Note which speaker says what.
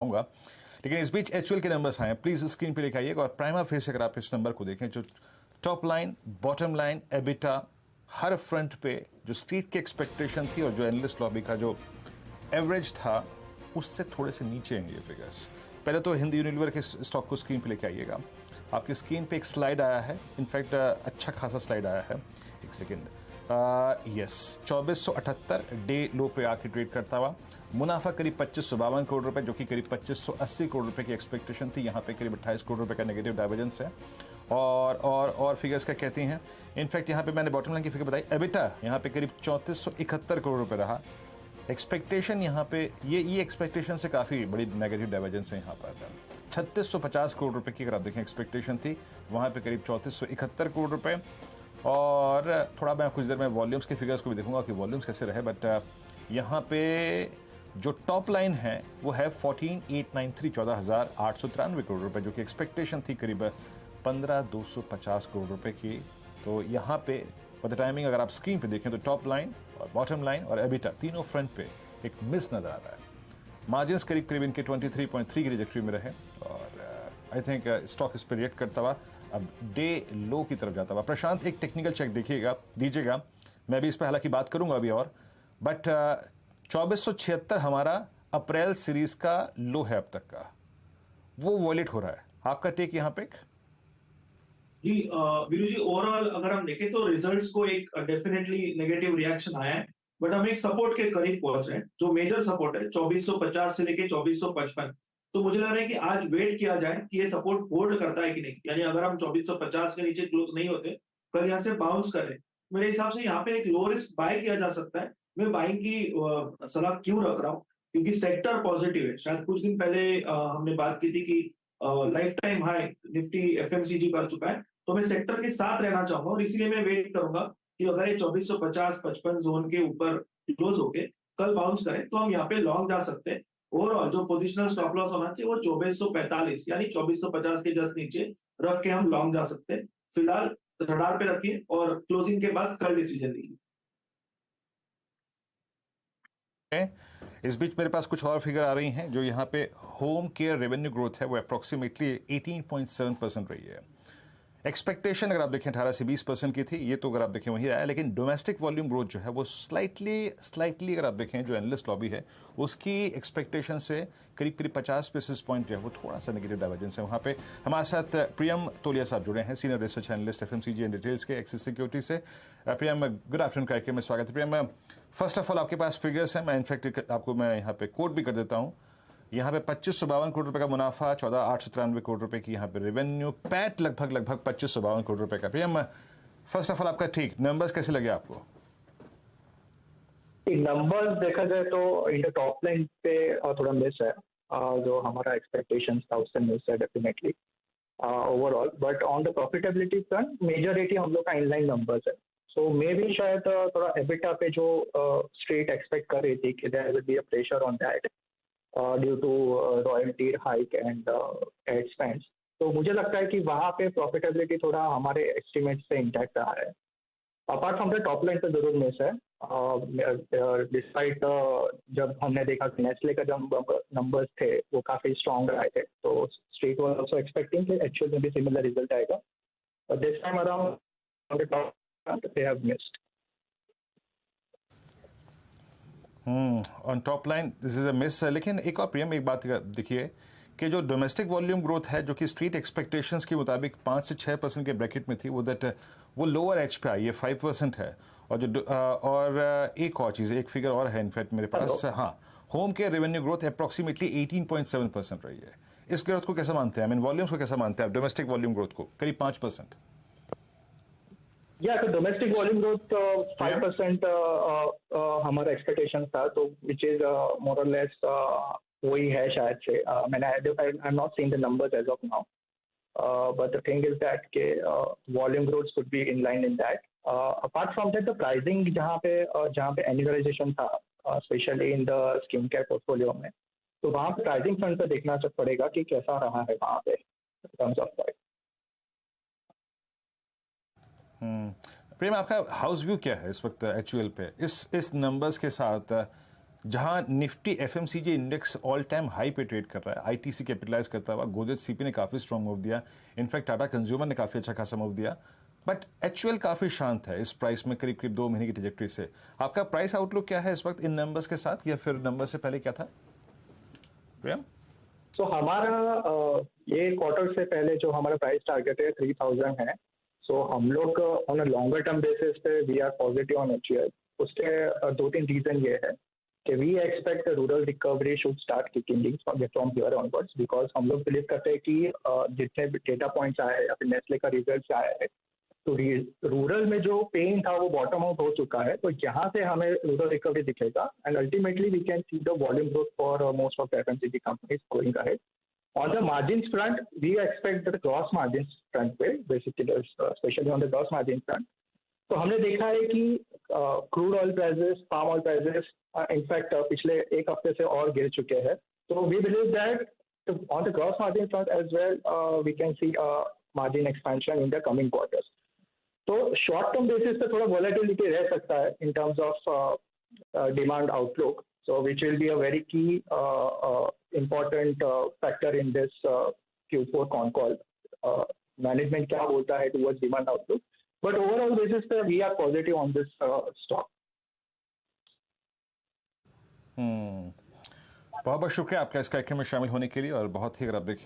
Speaker 1: होगा। लेकिन इस बीच एचयूएल के नंबर्स आए हैं, प्लीज स्क्रीन पे लेके आइएगा और प्राइमा फेस अगर आप इस नंबर को देखें, जो top line, bottom line, EBITDA, हर फ्रंट पे जो स्ट्रीट की एक्सपेक्टेशन थी और जो एनालिस्ट लॉबी का जो एवरेज था उससे थोड़े से नीचे हैं ये फिगर्स। पहले तो हिंदी यूनिलीवर के स्टॉक को स्क्रीन पे लेके आइएगा। आपकी स्क्रीन पे एक स्लाइड आया है, इनफैक्ट अच्छा खासा स्लाइड आया है। एक सेकेंड, यस 2478 डे लो पे आके ट्रेड करता हुआ, मुनाफा करीब 2552 करोड़ रुपए, जो कि करीब 2580 करोड़ रुपए की एक्सपेक्टेशन थी। यहाँ पे करीब 28 करोड़ रुपए का नेगेटिव डाइवर्जेंस है। और फिगर्स क्या कहती हैं, इनफैक्ट यहाँ पे मैंने बॉटम लाइन की फिगर बताई, एबिटा यहाँ पे करीब 3471 करोड़ रुपए रहा। एक्सपेक्टेशन यहाँ पे ये एक्सपेक्टेशन से काफ़ी बड़ी नेगेटिव डाइवर्जेंस है। यहाँ पर 3650 करोड़ रुपए की अगर आप देखें एक्सपेक्टेशन थी, वहाँ पे करीब 3471 करोड़ रुपए। और थोड़ा मैं कुछ देर में वॉल्यूम्स के फिगर्स को भी देखूंगा कि वॉल्यूम्स कैसे रहे, बट यहाँ पे जो टॉप लाइन है वो है 14893 14,893 करोड़ रुपए, जो कि एक्सपेक्टेशन थी करीब 15,250 करोड़ रुपए की। तो यहाँ पे फॉर द टाइमिंग अगर आप स्क्रीन पे देखें तो टॉप लाइन और बॉटम लाइन और एबिटा तीनों फ्रंट पे एक मिस नजर आ रहा है। मार्जिन्स करीब करीब इनके 23.3 की ट्रैजेक्टरी में रहे और आई थिंक स्टॉक इस पर रिएक्ट करता हुआ अब डे लो की तरफ जाता हुआ। प्रशांत एक टेक्निकल चेक दीजिएगा, मैं भी इस पर हालांकि बात करूंगा अभी और, बट 2476 हमारा अप्रैल सीरीज का लो है अब तक का, वो वॉलेट हो रहा है। आपका टेक यहाँ पे?
Speaker 2: जी वीरू जी, ओवरऑल अगर हम देखें तो रिजल्ट्स को एक डेफिनेटली नेगेटिव रिएक्शन आया है, बट हम एक सपोर्ट के करीब पहुंच रहे हैं। जो मेजर सपोर्ट है 2450 से लेके 2455, तो मुझे लग रहा है कि आज वेट किया जाए कि ये सपोर्ट होल्ड करता है कि नहीं। यानी अगर हम 2450 के नीचे क्लोज नहीं होते, कल यहाँ से बाउंस करें, मेरे हिसाब से यहाँ पे एक लो रिस्क बाय किया जा सकता है। मैं बाइंग की सलाह क्यों रख रहा हूँ, क्योंकि सेक्टर पॉजिटिव है। शायद कुछ दिन पहले हमने बात की थी कि life time high Nifty FMCG कर चुका है, तो मैं सेक्टर के साथ रहना चाहूंगा और इसलिए मैं वेट करूंगा कि अगर ये 2450-55 जोन के ऊपर क्लोज होके कल बाउंस करें तो हम यहाँ पे लॉन्ग जा सकते हैं। ओवरऑल जो पोजिशनल स्टॉप लॉस होना चाहिए वो 2445 यानी 2450 के जस्ट नीचे रख के हम लॉन्ग जा सकते हैं। फिलहाल रडार पे रखिए और क्लोजिंग के बाद कल डिसीजन लीजिए।
Speaker 1: इस बीच मेरे पास कुछ और फिगर आ रही हैं। जो यहाँ पे होम केयर रेवेन्यू ग्रोथ है वो अप्रोक्सीमेटली 18.7% रही है। एक्सपेक्टेशन अगर आप देखें 18 से 20% की थी, ये तो अगर आप देखें वही आया। लेकिन डोमेस्टिक वॉल्यूम ग्रोथ जो है वो स्लाइटली अगर आप देखें जो एनालिस्ट लॉबी है उसकी एक्सपेक्टेशन से करीब करीब 50 बेसिस पॉइंट जो है वो थोड़ा सा नेगेटिव डाइवर्जेंस है। वहाँ पे हमारे साथ प्रियम तोलिया साहब जुड़े हैं, senior research analyst FMCG and details के एक्सिस सिक्योरिटी से। प्रियम, गुड आफ्टरनून कार्यक्रम में स्वागत है। प्रियम, फर्स्ट ऑफ ऑल आपके पास फिगर्स हैं, मैं इनफैक्ट आपको मैं यहाँ पे कोट भी कर देता हूँ। यहाँ पे 2552 करोड़ रुपए का मुनाफा, 14,893 करोड़ रुपए की यहाँ पे रेवेन्यू, पैट लगभग 2552 करोड़ रुपए का। प्रियम, फर्स्ट ऑफ ऑल आपका ठीक नंबर्स कैसे लगे आपको?
Speaker 3: नंबर्स देखा जाए तो इन द टॉप लाइन पे थोड़ा मिस है, जो हमारा एक्सपेक्टेशंस था उससे मिस है definitely overall. But on the profitability front majority हम लोग का इनलाइन नंबर्स है। सो मे भी शायद थोड़ा एबिटा पे जो स्ट्रेट एक्सपेक्ट कर रही थी कि there will be a pressure on that due to royalty hike and ad spends, तो मुझे लगता है कि वहाँ पे प्रॉफिटेबिलिटी थोड़ा हमारे एस्टिमेट से इंटैक्ट रहा है। Apart from the top line तो जरूर मिस है, डिस्पाइट जब हमने देखा कि नेस्ले का जब नंबर्स थे वो काफ़ी स्ट्रॉन्ग आए थे, तो स्ट्रीट वाज आल्सो एक्सपेक्टिंग कि एक्चुअल में भी सिमिलर रिजल्ट आएगा, but this time around on the top they have missed.
Speaker 1: On top line this is a miss. लेकिन एक और प्रियम एक बात देखिए कि जो डोमेस्टिक वॉल्यूम ग्रोथ है जो कि स्ट्रीट एक्सपेक्टेशंस के मुताबिक 5 से 6% के ब्रैकेट में थी, वो लोअर एज पे आई है, 5% है। और जो एक और चीज़, एक फिगर और है इनफैक्ट मेरे पास, हाँ, home care revenue growth approximately 18.7% रही है। इस ग्रोथ को कैसा मानते हैं, आई मीन वॉल्यूम्स को कैसा मानते हैं आप, डोमेस्टिक वॉल्यूम ग्रोथ को करीब 5%?
Speaker 3: या तो डोमेस्टिक वॉल्यूम ग्रोथ 5% हमारा एक्सपेक्टेशन था, तो विच इज मोर और लेस वही है शायद से। मैंने I am not seeing the numbers as of now, but the thing is that के volume growth should be in line in that. Apart from that the pricing जहाँ पे annualisation था specially in the skin care portfolio में, तो वहाँ पे pricing front पे देखना पड़ेगा कि कैसा रहा है वहाँ पे टर्म्स ऑफ प्राइस।
Speaker 1: प्रेम, आपका हाउस व्यू क्या है इस वक्त एचयूएल पे इस नंबर्स के साथ? जहां Nifty FMCG index all time high पे ट्रेड कर रहा है, आईटीसी कैपिटलाइज करता हुआ, गोदरेज सीपी ने काफ़ी स्ट्रॉन्ग मूव दिया, इनफैक्ट टाटा कंज्यूमर ने काफ़ी अच्छा खासा मूव दिया, बट एचयूएल काफ़ी शांत है इस प्राइस में करीब करीब 2 महीने की ट्रैजेक्टरी से। आपका प्राइस आउटलुक क्या है इस वक्त इन नंबर्स के साथ, या फिर नंबर से पहले क्या था प्रियम?
Speaker 3: तो हमारा ये क्वार्टर से पहले जो हमारा प्राइस टारगेट है 3000 है। सो हम लोग on a longer term basis पे we are positive on HUL. उसके 2-3 रीजन ये है कि we expect rural recovery should start kicking in from here onwards, because हम लोग बिलीव करते हैं कि जितने भी डेटा पॉइंट्स आए या फिर नेस्ले का रिजल्ट आया है, तो रूरल में जो पेन था वो बॉटम आउट हो चुका है। तो यहाँ से हमें रूरल रिकवरी दिखेगा and ultimately we can see the volume growth for most of FMCG companies going ahead. On the margins front, we expect that the gross margins front पे basically especially on the gross margin front, तो हमने देखा है कि crude oil prices, palm oil prices in fact पिछले एक हफ्ते से और गिर चुके हैं। तो we believe that on the gross margin front as well we can see margin expansion in the coming quarters. तो शॉर्ट टर्म बेसिस पे थोड़ा वॉलेटिलिटी रह सकता है in terms of demand outlook, so which will be a very key important factor in this Q4 con call. Management क्या बोलता है towards demand outlook, but overall basis पे we are positive on this stock.
Speaker 1: बहुत बहुत शुक्रिया आपका इस कार्यक्रम में शामिल होने के लिए, और बहुत ही अगर आप देखें